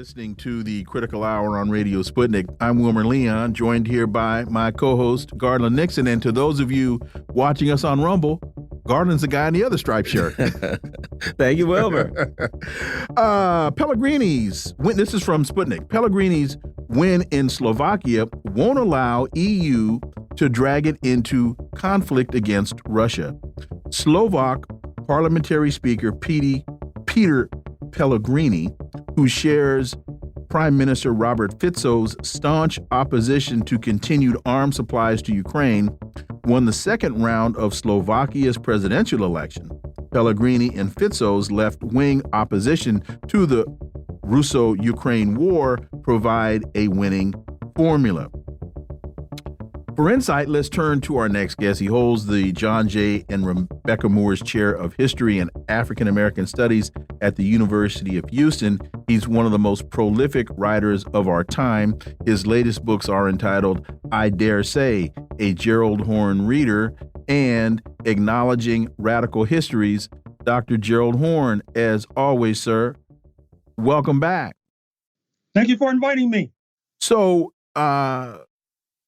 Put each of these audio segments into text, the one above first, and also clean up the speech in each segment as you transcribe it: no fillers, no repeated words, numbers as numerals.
listening to the Critical Hour on Radio Sputnik. I'm Wilmer Leon, joined here by my co-host, Gardner Nixon. And to those of you watching us on Rumble, Gardner's the guy in the other striped shirt. Thank you, Wilmer. Pellegrini's win. This is from Sputnik. Pellegrini's win in Slovakia won't allow EU to drag it into conflict against Russia. Slovak Parliamentary Speaker Peter Pellegrini, who shares Prime Minister Robert Fico's staunch opposition to continued arms supplies to Ukraine, won the second round of Slovakia's presidential election. Pellegrini and Fico's left-wing opposition to the Russo-Ukraine war provide a winning formula. For insight, let's turn to our next guest. He holds the John J. and Rebecca Moore's Chair of History and African American Studies at the University of Houston. He's one of the most prolific writers of our time. His latest books are entitled I Dare Say, a Gerald Horne Reader, and Acknowledging Radical Histories. Dr. Gerald Horne, as always, sir, welcome back. Thank you for inviting me. So,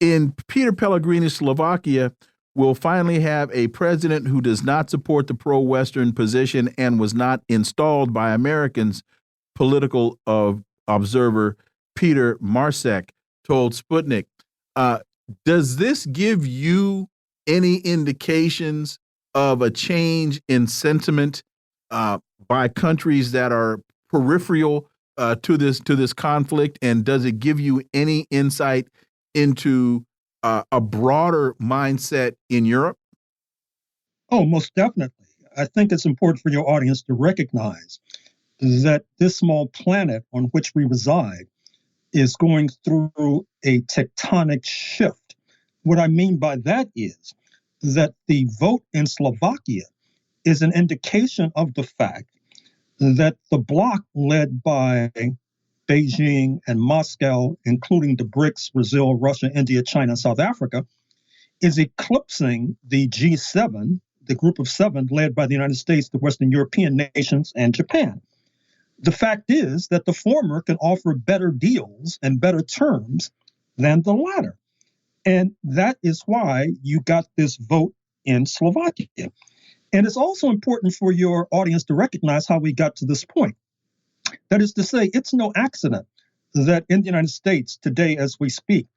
in Peter Pellegrini's Slovakia, we'll finally have a president who does not support the pro-Western position and was not installed by Americans. Political observer Peter Marsek told Sputnik. Does this give you any indications of a change in sentiment by countries that are peripheral to this conflict? And does it give you any insight into a broader mindset in Europe? Oh, most definitely. I think it's important for your audience to recognize that this small planet on which we reside is going through a tectonic shift. What I mean by that is that the vote in Slovakia is an indication of the fact that the bloc led by Beijing and Moscow, including the BRICS, Brazil, Russia, India, China, South Africa, is eclipsing the G7, the group of seven led by the United States, the Western European nations, and Japan. The fact is that the former can offer better deals and better terms than the latter. And that is why you got this vote in Slovakia. And it's also important for your audience to recognize how we got to this point. That is to say, it's no accident that in the United States today, as we speak,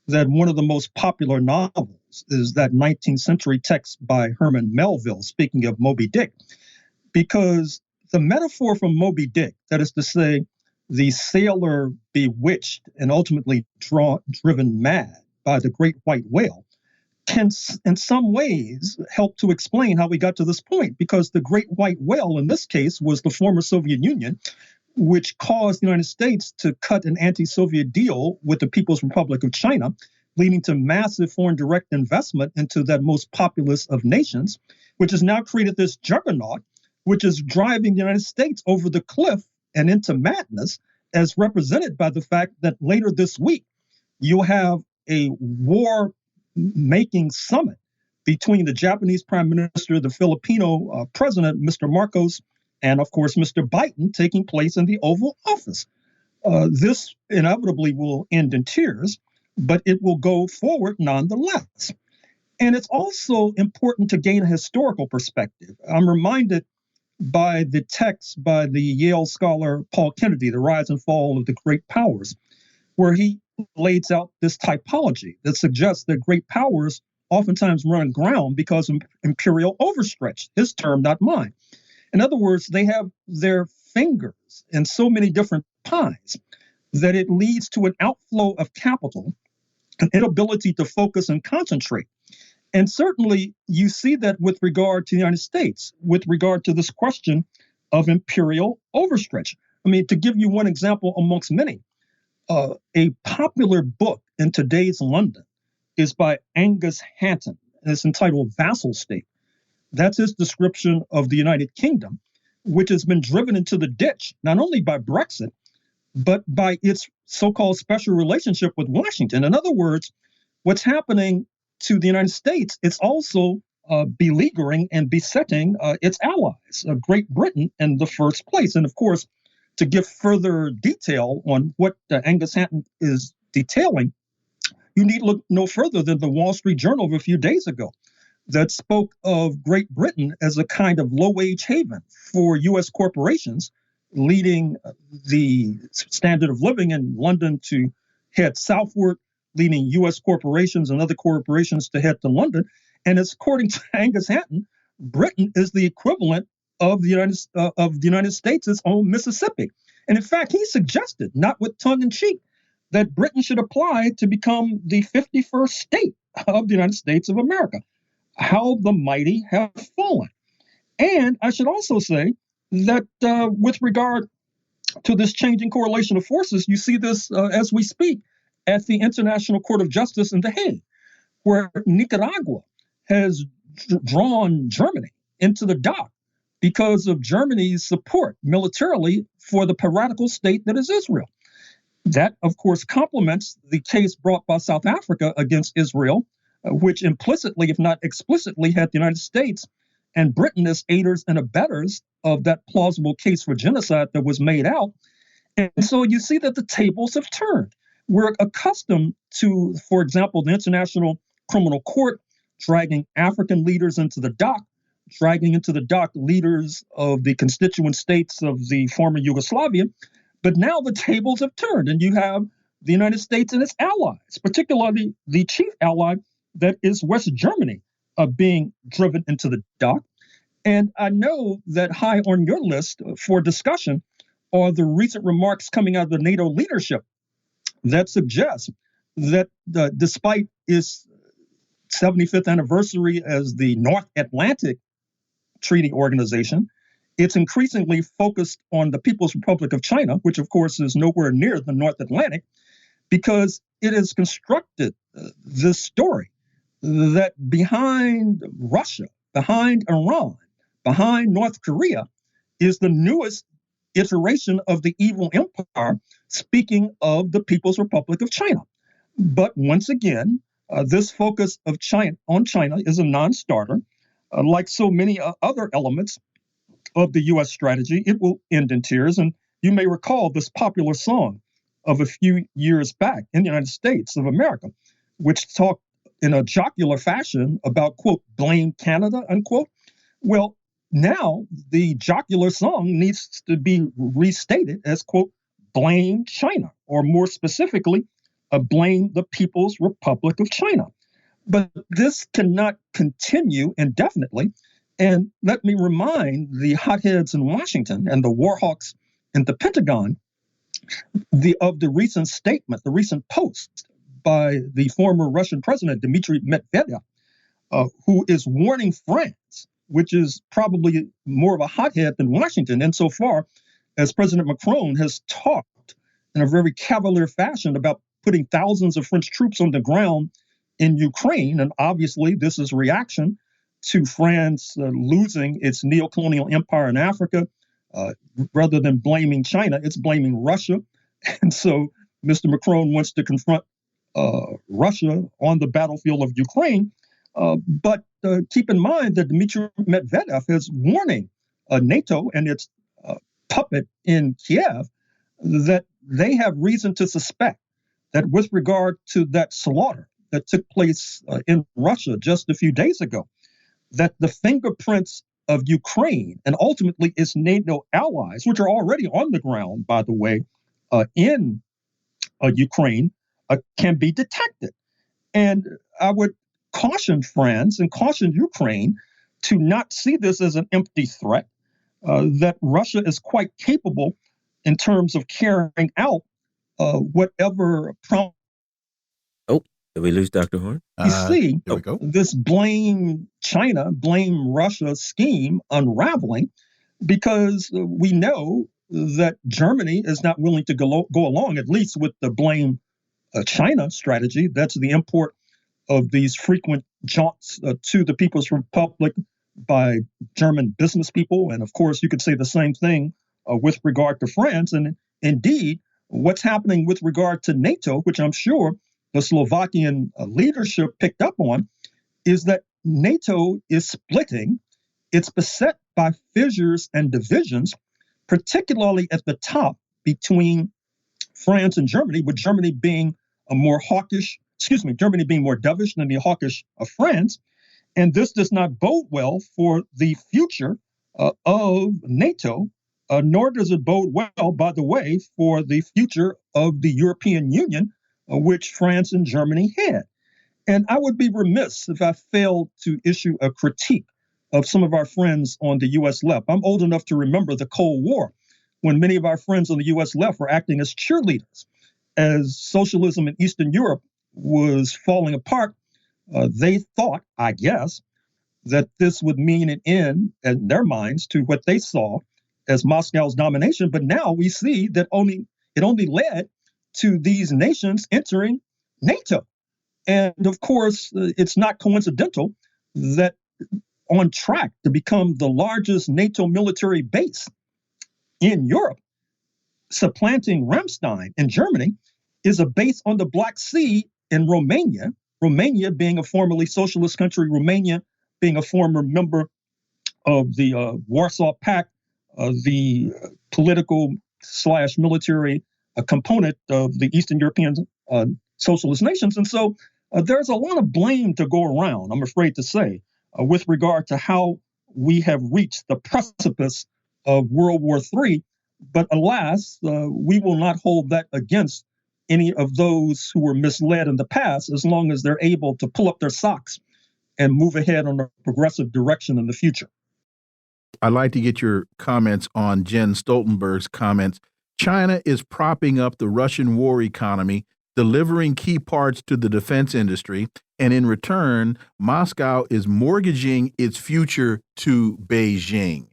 that one of the most popular novels is that 19th century text by Herman Melville, speaking of Moby Dick, because the metaphor from Moby Dick, that is to say, the sailor bewitched and ultimately driven mad by the great white whale, can in some ways help to explain how we got to this point, because the great white whale in this case was the former Soviet Union, which caused the United States to cut an anti-Soviet deal with the People's Republic of China, leading to massive foreign direct investment into that most populous of nations, which has now created this juggernaut, which is driving the United States over the cliff and into madness, as represented by the fact that later this week, you'll have a war-making summit between the Japanese Prime Minister, the Filipino President, Mr. Marcos, and of course, Mr. Biden, taking place in the Oval Office. This inevitably will end in tears, but it will go forward nonetheless. And it's also important to gain a historical perspective. I'm reminded by the text by the Yale scholar Paul Kennedy, The Rise and Fall of the Great Powers, where he lays out this typology that suggests that great powers oftentimes run aground because of imperial overstretch, his term, not mine. In other words, they have their fingers in so many different pies that it leads to an outflow of capital, an inability to focus and concentrate. And certainly you see that with regard to the United States, with regard to this question of imperial overstretch. I mean, to give you one example amongst many, a popular book in today's London is by Angus Hanton, and it's entitled Vassal State. That's his description of the United Kingdom, which has been driven into the ditch, not only by Brexit, but by its so-called special relationship with Washington. In other words, what's happening to the United States, it's also beleaguering and besetting its allies, Great Britain in the first place. And of course, to give further detail on what Angus Hanton is detailing, you need look no further than the Wall Street Journal of a few days ago that spoke of Great Britain as a kind of low-wage haven for U.S. corporations, leading the standard of living in London to head southward, leading U.S. corporations and other corporations to head to London. And it's according to Angus Hanton, Britain is the equivalent of the United States' own Mississippi. And in fact, he suggested, not with tongue in cheek, that Britain should apply to become the 51st state of the United States of America. How the mighty have fallen. And I should also say that with regard to this changing correlation of forces, you see this as we speak at the International Court of Justice in The Hague, where Nicaragua has drawn Germany into the dock because of Germany's support militarily for the piratical state that is Israel. That, of course, complements the case brought by South Africa against Israel, which implicitly, if not explicitly, had the United States and Britain as aiders and abettors of that plausible case for genocide that was made out. And so you see that the tables have turned. We're accustomed to, for example, the International Criminal Court dragging African leaders into the dock, dragging into the dock leaders of the constituent states of the former Yugoslavia. But now the tables have turned, and you have the United States and its allies, particularly the chief ally that is West Germany, being driven into the dock. And I know that high on your list for discussion are the recent remarks coming out of the NATO leadership that suggest that despite its 75th anniversary as the North Atlantic Treaty Organization, it's increasingly focused on the People's Republic of China, which of course is nowhere near the North Atlantic, because it has constructed this story that behind Russia, behind Iran, behind North Korea is the newest iteration of the evil empire, speaking of the People's Republic of China. But once again, this focus of China on China is a non-starter. Like so many other elements of the U.S. strategy, it will end in tears. And you may recall this popular song of a few years back in the United States of America, which talked in a jocular fashion about, quote, blame Canada, unquote. Well, now the jocular song needs to be restated as, quote, blame China, or more specifically, blame the People's Republic of China. But this cannot continue indefinitely. And let me remind the hotheads in Washington and the warhawks in the Pentagon of the recent statement, the recent post by the former Russian president, Dmitry Medvedev, who is warning France, which is probably more of a hothead than Washington, insofar as President Macron has talked in a very cavalier fashion about putting thousands of French troops on the ground in Ukraine. And obviously, this is reaction to France losing its neo-colonial empire in Africa. Rather than blaming China, it's blaming Russia. And so Mr. Macron wants to confront Russia on the battlefield of Ukraine. But keep in mind that Dmitry Medvedev is warning NATO and its puppet in Kiev that they have reason to suspect that with regard to that slaughter that took place in Russia just a few days ago, that the fingerprints of Ukraine and ultimately its NATO allies, which are already on the ground, by the way, in Ukraine, can be detected. And I would caution France and caution Ukraine to not see this as an empty threat, that Russia is quite capable in terms of carrying out whatever Oh, did we lose Dr. Horne? You see there we go. this blame China, blame Russia scheme unraveling, because we know that Germany is not willing to go along, at least with the blame China strategy. That's the import of these frequent jaunts to the People's Republic by German business people. And of course, you could say the same thing with regard to France. And indeed, what's happening with regard to NATO, which I'm sure the Slovakian leadership picked up on, is that NATO is splitting. It's beset by fissures and divisions particularly at the top between France and Germany, with Germany being a more hawkish, Germany being more dovish than the hawkish of France. And this does not bode well for the future of NATO, nor does it bode well, by the way, for the future of the European Union, which France and Germany had. And I would be remiss if I failed to issue a critique of some of our friends on the U.S. left. I'm old enough to remember the Cold War, when many of our friends on the U.S. left were acting as cheerleaders. As socialism in Eastern Europe was falling apart, they thought, I guess, that this would mean an end in their minds to what they saw as Moscow's domination. But now we see that it only led to these nations entering NATO. And of course, it's not coincidental that on track to become the largest NATO military base in Europe, supplanting Ramstein in Germany, is a base on the Black Sea in Romania, Romania being a formerly socialist country, Romania being a former member of the Warsaw Pact, the political / military component of the Eastern European socialist nations. And so there's a lot of blame to go around, I'm afraid to say, with regard to how we have reached the precipice of World War III. But alas, we will not hold that against any of those who were misled in the past, as long as they're able to pull up their socks and move ahead on a progressive direction in the future. I'd like to get your comments on Jens Stoltenberg's comments. China is propping up the Russian war economy, delivering key parts to the defense industry, and in return, Moscow is mortgaging its future to Beijing.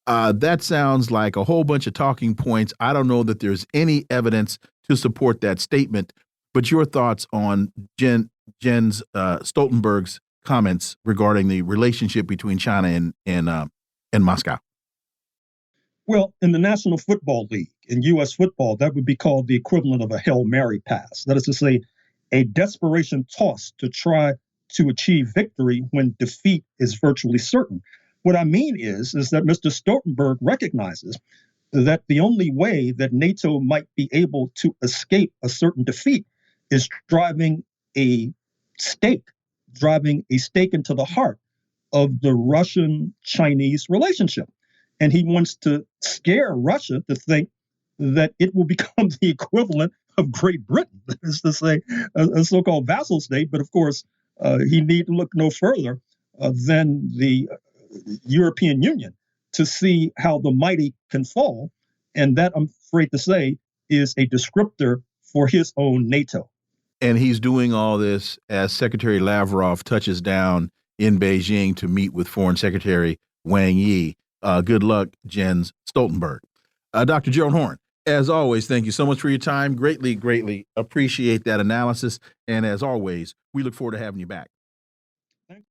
That sounds like a whole bunch of talking points. I don't know that there's any evidence to support that statement, but your thoughts on Jens Stoltenberg's comments regarding the relationship between China and Moscow? Well, in the National Football League, in U.S. football, that would be called the equivalent of a Hail Mary pass. That is to say, a desperation toss to try to achieve victory when defeat is virtually certain. What I mean is that Mr. Stoltenberg recognizes that the only way that NATO might be able to escape a certain defeat is driving a stake into the heart of the Russian-Chinese relationship. And he wants to scare Russia to think that it will become the equivalent of Great Britain, that is to say, a so-called vassal state. But of course, he need look no further than the European Union to see how the mighty can fall. And that, I'm afraid to say, is a descriptor for his own NATO. And he's doing all this as Secretary Lavrov touches down in Beijing to meet with Foreign Secretary Wang Yi. Good luck, Jens Stoltenberg. Dr. Gerald Horne, as always, thank you so much for your time. Greatly, greatly appreciate that analysis. And as always, we look forward to having you back.